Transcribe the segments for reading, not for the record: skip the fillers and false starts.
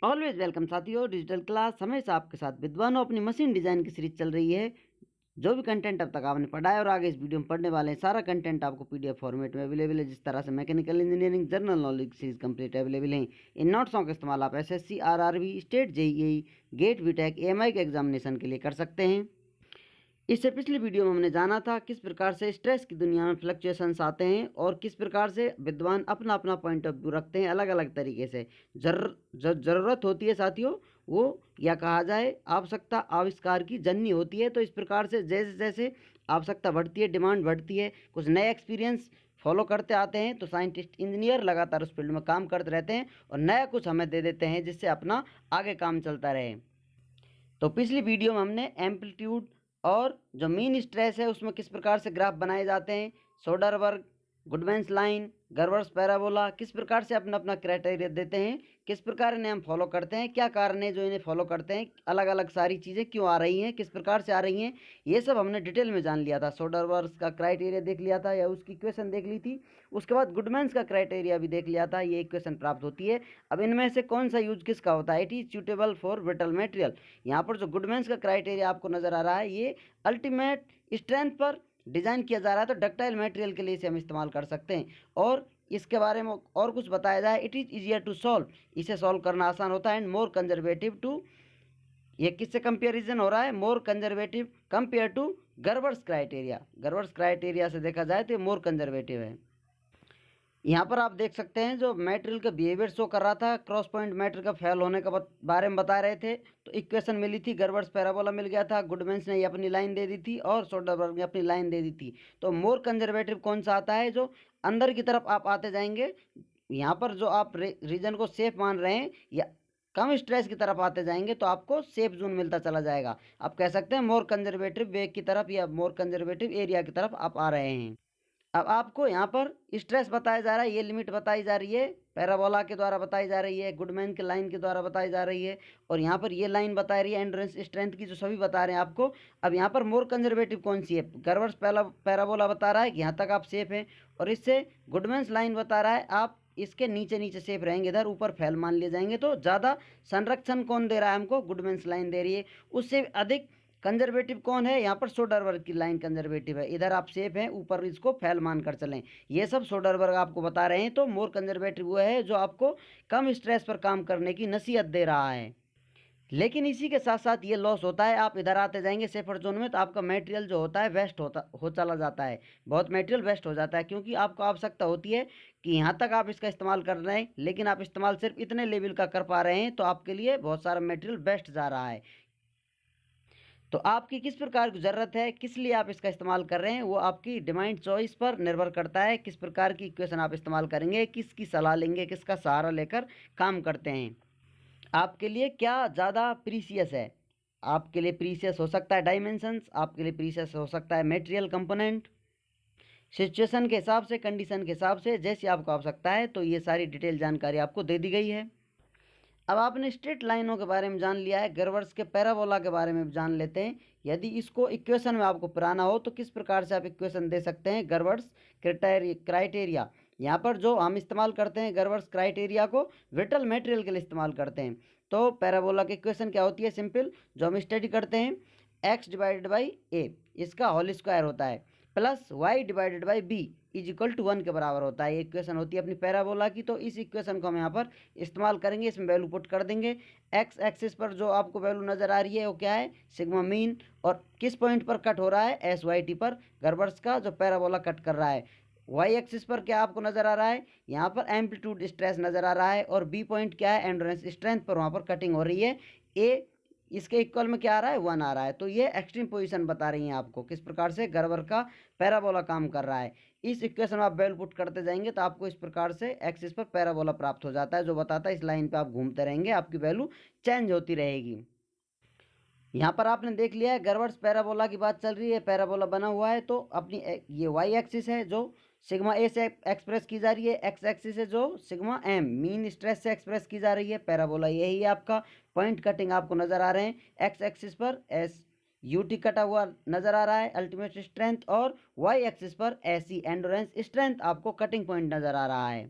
Always welcome साथियों, digital class हमेशा आपके साथ। विद्वानों, अपनी मशीन डिजाइन की सीरीज चल रही है। जो भी कंटेंट अब तक आपने पढ़ा है और आगे इस वीडियो में पढ़ने वाले हैं, सारा कंटेंट आपको पीडीएफ फॉर्मेट में अवेलेबल है। जिस तरह से mechanical engineering general knowledge series complete available है। इन नोट्सों का इस्तेमाल आप SSC, RRB, state, JEE, GATE, BTech, AMI के एग्जामिनेशन के लिए कर सकते हैं। इससे पिछली वीडियो में हमने जाना था किस प्रकार से स्ट्रेस की दुनिया में फ्लक्चुएशंस आते हैं और किस प्रकार से विद्वान अपना अपना पॉइंट ऑफ व्यू रखते हैं अलग अलग तरीके से। ज़रूरत होती है साथियों, वो या कहा जाए आवश्यकता आविष्कार की जननी होती है। तो इस प्रकार से जैसे जैसे आवश्यकता बढ़ती है, डिमांड बढ़ती है, कुछ नए एक्सपीरियंस फॉलो करते आते हैं, तो साइंटिस्ट, इंजीनियर लगातार उस फील्ड में काम करते रहते हैं और नया कुछ हमें दे देते हैं जिससे अपना आगे काम चलता रहे। तो पिछली वीडियो में हमने एम्पलीट्यूड और जो मीन स्ट्रेस है उसमें किस प्रकार से ग्राफ बनाए जाते हैं, सोडरबर्ग, गुडमैन्स लाइन, गर्वर्स पैराबोला, किस प्रकार से अपना अपना क्राइटेरिया देते हैं, किस प्रकार इन्हें हम फॉलो करते हैं, क्या कारण है जो इन्हें फॉलो करते हैं, अलग अलग सारी चीज़ें क्यों आ रही हैं, किस प्रकार से आ रही हैं, ये सब हमने डिटेल में जान लिया था। सोडरबर्ग का क्राइटेरिया देख लिया था या उसकी इक्वेशन देख ली थी। उसके बाद गुडमैन्स का क्राइटेरिया भी देख लिया था, ये इक्वेशन प्राप्त होती है। अब इनमें से कौन सा यूज किसका होता है? It is suitable for brittle material. यहाँ पर जो गुडमैन्स का क्राइटेरिया आपको नजर आ रहा है, ये अल्टीमेट स्ट्रेंथ पर डिजाइन किया जा रहा है, तो डक्टाइल मटेरियल के लिए इसे हम इस्तेमाल कर सकते हैं। और इसके बारे में और कुछ बताया जाए, it is easier to solve, इसे सॉल्व करना आसान होता है, एंड मोर कंजर्वेटिव टू, ये किससे कंपेरिजन हो रहा है? More conservative compare to Gowers criteria. Gowers criteria से देखा जाए तो ये मोर कंजर्वेटिव है। यहाँ पर आप देख सकते हैं जो मटेरियल का बिहेवियर शो कर रहा था, क्रॉस पॉइंट मटेरियल का फेल होने का बारे में बता रहे थे। तो इक्वेशन मिली थी, गर्वर्स पैराबोला मिल गया था, गुडमैन्स ने ये अपनी लाइन दे दी थी और सोडरबर्ग ने अपनी लाइन दे दी थी। तो मोर कंजर्वेटिव कौन सा आता है? जो अंदर की तरफ आप आते जाएंगे, यहाँ पर जो आप रीजन को सेफ मान रहे हैं या कम स्ट्रेस की तरफ आते जाएंगे तो आपको सेफ जोन मिलता चला जाएगा। आप कह सकते हैं मोर कंजर्वेटिव वेग की तरफ या मोर कंजर्वेटिव एरिया की तरफ आप आ रहे हैं। अब आपको यहाँ पर स्ट्रेस बताया जा रहा है, ये लिमिट बताई जा रही है, पैराबोला के द्वारा बताई जा रही है, गुडमैन के लाइन के द्वारा बताई जा रही है, और यहाँ पर ये लाइन बता रही है एंड्योरेंस स्ट्रेंथ की, जो सभी बता रहे हैं आपको। अब यहाँ पर मोर कंजर्वेटिव कौन सी है? गर्वर्स पैराबोला बता रहा है कि यहाँ तक आप सेफ हैं, और इससे गुडमैन्स लाइन बता रहा है आप इसके नीचे नीचे सेफ रहेंगे, इधर ऊपर फेल मान लिए जाएंगे। तो ज़्यादा संरक्षण कौन दे रहा है हमको? गुडमैन्स लाइन दे रही है। उससे अधिक कंजर्वेटिव कौन है? यहाँ पर सोडरबर्ग की लाइन कंजर्वेटिव है, इधर आप सेफ हैं, ऊपर इसको फेल मान कर चलें। ये सब सोडरबर्ग आपको बता रहे हैं। तो मोर कंजर्वेटिव वो है जो आपको कम स्ट्रेस पर काम करने की नसीहत दे रहा है। लेकिन इसी के साथ साथ ये लॉस होता है, आप इधर आते जाएंगे सेफर जोन में तो आपका मटेरियल जो होता है वेस्ट हो चला जाता है, बहुत मटेरियल वेस्ट हो जाता है, क्योंकि आपको आवश्यकता होती है कि यहाँ तक आप इसका इस्तेमाल कर रहे हैं, लेकिन आप इस्तेमाल सिर्फ इतने लेवल का कर पा रहे हैं, तो आपके लिए बहुत सारा मटेरियल वेस्ट जा रहा है। तो आपकी किस प्रकार की ज़रूरत है, किस लिए आप इसका इस्तेमाल कर रहे हैं, वो आपकी डिमांड चॉइस पर निर्भर करता है। किस प्रकार की इक्वेशन आप इस्तेमाल करेंगे, किसकी सलाह लेंगे, किसका सहारा लेकर काम करते हैं। आपके लिए क्या ज़्यादा प्रीसियस है? आपके लिए प्रीसियस हो सकता है डायमेंशंस, आपके लिए प्रीसियस हो सकता है मटेरियल कंपोनेंट। सिचुएशन के हिसाब से, कंडीशन के हिसाब से, जैसी आपको आवश्यकता है, तो ये सारी डिटेल जानकारी आपको दे दी गई है। अब आपने स्ट्रेट लाइनों के बारे में जान लिया है, गर्वर्स के पैराबोला के बारे में जान लेते हैं। यदि इसको इक्वेशन में आपको पढ़ाना हो तो किस प्रकार से आप इक्वेशन दे सकते हैं? गर्वर्स क्राइटेरिया, यहाँ पर जो हम इस्तेमाल करते हैं गर्वर्स क्राइटेरिया को ब्रिटल मटेरियल के लिए इस्तेमाल करते हैं। तो पैराबोला की इक्वेशन क्या होती है? सिंपल, जो हम स्टडी करते हैं, एक्स डिवाइडेड बाई ए, इसका होल स्क्वायर होता है, plus Y divided by B is equal to 1 के बराबर होता है। ये इक्वेशन होती है अपनी पैराबोला की। तो इस इक्वेशन को हम यहाँ पर इस्तेमाल करेंगे, इसमें वैल्यू पुट कर देंगे। एक्स एक्सिस पर जो आपको वैल्यू नज़र आ रही है वो क्या है? Sigma mean. और किस पॉइंट पर कट हो रहा है? एस वाई टी पर, गर्वर्स का जो पैराबोला कट कर रहा है। वाई एक्सिस पर क्या आपको नज़र आ रहा है? यहाँ पर एम्पलीट्यूड स्ट्रेस नज़र आ रहा है, और बी पॉइंट क्या है? एंड्योरेंस स्ट्रेंथ पर, वहाँ पर कटिंग हो रही है। ए इसके इक्वल में क्या आ रहा है? 1 आ रहा है। तो ये एक्सट्रीम पोजीशन बता रही हैं आपको किस प्रकार से गर्वर का पैराबोला काम कर रहा है। इस इक्वेशन में आप वैल्यू पुट करते जाएंगे तो आपको इस प्रकार से एक्सिस पर पैराबोला प्राप्त हो जाता है, जो बताता है इस लाइन पे आप घूमते रहेंगे, आपकी वैल्यू चेंज होती रहेगी। यहाँ पर आपने देख लिया है गर्वर्स पैराबोला की बात चल रही है, पैराबोला बना हुआ है। तो अपनी ये वाई एक्सिस है जो सिग्मा ए से एक्सप्रेस की जा रही है, एक्स एक्सिस है जो सिग्मा एम मीन स्ट्रेस से एक्सप्रेस की जा रही है। पैराबोला यही है आपका। पॉइंट कटिंग आपको नजर आ रहे हैं, एक्स एक्सिस पर एस यू टी कटा हुआ नजर आ रहा है अल्टीमेट स्ट्रेंथ, और वाई एक्सिस पर एसी एंडोरेंस स्ट्रेंथ आपको कटिंग पॉइंट नजर आ रहा है।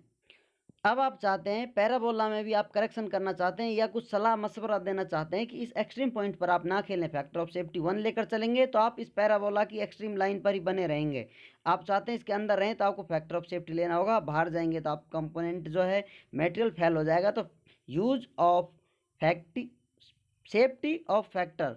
अब आप चाहते हैं पैराबोला में भी आप करेक्शन करना चाहते हैं या कुछ सलाह मशवरा देना चाहते हैं कि इस एक्सट्रीम पॉइंट पर आप ना खेलें, फैक्टर ऑफ सेफ्टी 1 लेकर चलेंगे तो आप इस पैराबोला की एक्सट्रीम लाइन पर ही बने रहेंगे। आप चाहते हैं इसके अंदर रहें तो आपको फैक्टर ऑफ सेफ्टी लेना होगा, बाहर जाएंगे तो आप कंपोनेंट जो है मटेरियल फेल हो जाएगा। तो use of factor safety of factor,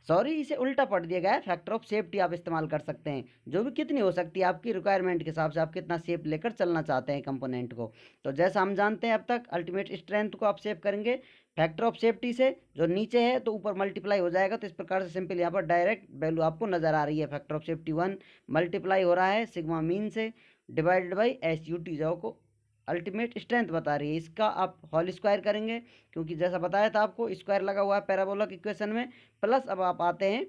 sorry इसे उल्टा पढ़ दिया गया है, फैक्टर ऑफ सेफ्टी आप इस्तेमाल कर सकते हैं, जो भी कितनी हो सकती है आपकी रिक्वायरमेंट के हिसाब से, आप कितना सेफ लेकर चलना चाहते हैं कंपोनेंट को। तो जैसा हम जानते हैं अब तक, अल्टीमेट स्ट्रेंथ को आप सेव करेंगे फैक्टर ऑफ सेफ्टी से, जो नीचे है तो ऊपर मल्टीप्लाई हो जाएगा। तो इस प्रकार से सिंपल यहाँ पर डायरेक्ट वैल्यू आपको नजर आ रही है, फैक्टर ऑफ सेफ्टी 1 मल्टीप्लाई हो रहा है सिग्मा मीन से divided by S U T, जो को अल्टीमेट स्ट्रेंथ बता रही है। इसका आप होल स्क्वायर करेंगे, क्योंकि जैसा बताया था आपको स्क्वायर लगा हुआ है पैराबोलिक इक्वेशन में। प्लस अब आप आते हैं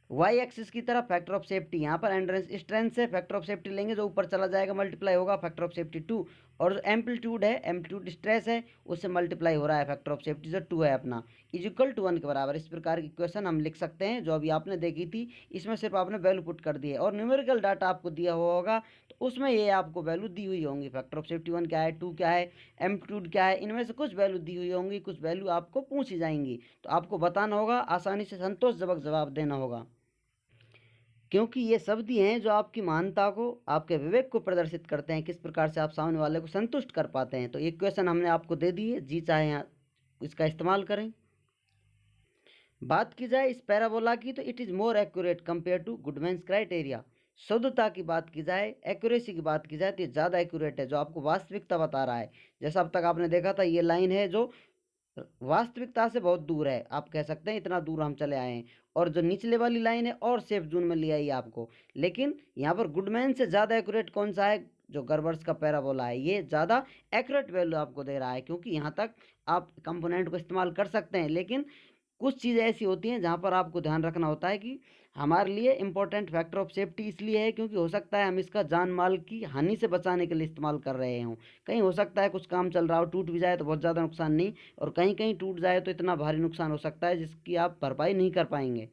वाई एक्सिस की तरफ, फैक्टर ऑफ सेफ्टी यहाँ पर एंड्रेंस स्ट्रेंथ से फैक्टर ऑफ सेफ्टी लेंगे, जो ऊपर चला जाएगा मल्टीप्लाई होगा फैक्टर ऑफ सेफ्टी 2, और जो एम्पलीट्यूड है, एम्पलीट्यूड स्ट्रेस है, उससे मल्टीप्लाई हो रहा है फैक्टर ऑफ सेफ्टी जो 2 है अपना, इज इक्वल टू 1 के बराबर। इस प्रकार की इक्वेशन हम लिख सकते हैं, जो अभी आपने देखी थी। इसमें सिर्फ आपने वैल्यू पुट कर दी है और न्यूमेरिकल डाटा आपको दिया हुआ होगा, तो उसमें ये आपको वैल्यू दी हुई होंगी, फैक्टर ऑफ सेफ्टी 1 क्या है, 2 क्या है, एम्पलीट्यूड क्या है, इनमें से कुछ वैल्यू दी हुई होंगी, कुछ वैल्यू आपको पूछी जाएंगी, तो आपको बताना होगा, आसानी से संतोषजनक जवाब देना होगा, क्योंकि ये शब्द ही हैं जो आपकी महानता को, आपके विवेक को प्रदर्शित करते हैं, किस प्रकार से आप सामने वाले को संतुष्ट कर पाते हैं। तो ये क्वेश्चन हमने आपको दे दी है, जी चाहे यहाँ इसका इस्तेमाल करें। बात की जाए इस पैराबोला की, तो it is more accurate compare to Goodman's criteria. शुद्धता की बात की जाए, एक्यूरेसी की बात की जाए, तो ये ज़्यादा एक्यूरेट है, जो आपको वास्तविकता बता रहा है। जैसा अब तक आपने देखा था, ये लाइन है जो वास्तविकता से बहुत दूर है, आप कह सकते हैं इतना दूर हम चले आए हैं। और जो निचले वाली लाइन है और सेफ जोन में ले आई आपको। लेकिन यहाँ पर गुडमैन से ज़्यादा एक्यूरेट कौन सा है, जो गर्बर्स का पैराबोला है, ये ज़्यादा एक्यूरेट वैल्यू आपको दे रहा है, क्योंकि यहाँ तक आप कंपोनेंट को इस्तेमाल कर सकते हैं। लेकिन कुछ चीज़ें ऐसी होती हैं जहाँ पर आपको ध्यान रखना होता है कि हमारे लिए इम्पोर्टेंट फैक्टर ऑफ सेफ्टी इसलिए है क्योंकि हो सकता है हम इसका जान माल की हानि से बचाने के लिए इस्तेमाल कर रहे हों। कहीं हो सकता है कुछ काम चल रहा हो, टूट भी जाए तो बहुत ज़्यादा नुकसान नहीं, और कहीं कहीं टूट जाए तो इतना भारी नुकसान हो सकता है जिसकी आप भरपाई नहीं कर पाएंगे।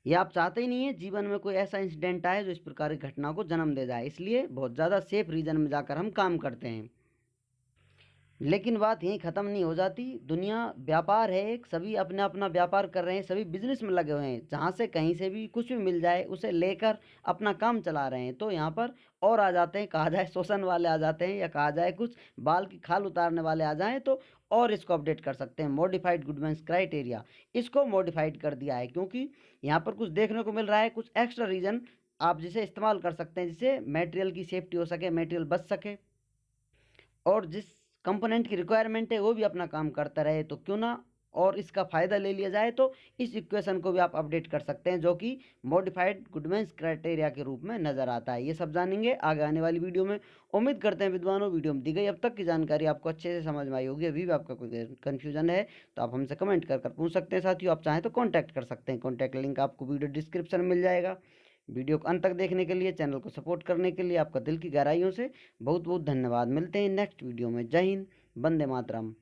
ये आप चाहते ही नहीं है जीवन में कोई ऐसा इंसिडेंट आए जो इस प्रकार की घटना को जन्म दे जाए, इसलिए बहुत ज़्यादा सेफ रीजन में जाकर हम काम करते हैं। लेकिन बात यहीं ख़त्म नहीं हो जाती। दुनिया व्यापार है एक, सभी अपना अपना व्यापार कर रहे हैं, सभी बिजनेस में लगे हुए हैं, जहाँ से कहीं से भी कुछ भी मिल जाए उसे लेकर अपना काम चला रहे हैं। तो यहाँ पर और आ जाते हैं, कहा जाए शोषण वाले आ जाते हैं, या कहा जाए कुछ बाल की खाल उतारने वाले आ जाएं, तो और इसको अपडेट कर सकते हैं। मॉडिफाइड गुडमैन्स क्राइटेरिया, इसको मॉडिफाइड कर दिया है, क्योंकि यहाँ पर कुछ देखने को मिल रहा है, कुछ एक्स्ट्रा रीजन आप जिसे इस्तेमाल कर सकते हैं, जिससे मटेरियल की सेफ्टी हो सके, मटेरियल बच सके, और जिस कंपोनेंट की रिक्वायरमेंट है वो भी अपना काम करता रहे, तो क्यों ना और इसका फ़ायदा ले लिया जाए। तो इस इक्वेशन को भी आप अपडेट कर सकते हैं, जो कि मॉडिफाइड गुडमैन्स क्राइटेरिया के रूप में नज़र आता है। ये सब जानेंगे आगे आने वाली वीडियो में। उम्मीद करते हैं विद्वानों, वीडियो में दी गई अब तक की जानकारी आपको अच्छे से समझ में आई होगी। अभी भी आपका कोई कन्फ्यूजन है तो आप हमसे कमेंट कर पूछ सकते हैं। साथियों, आप चाहें तो कॉन्टैक्ट कर सकते हैं, कॉन्टैक्ट लिंक आपको वीडियो डिस्क्रिप्शन में मिल जाएगा। वीडियो को अंत तक देखने के लिए, चैनल को सपोर्ट करने के लिए आपका दिल की गहराइयों से बहुत बहुत धन्यवाद। मिलते हैं नेक्स्ट वीडियो में। जय हिंद, वंदे मातरम।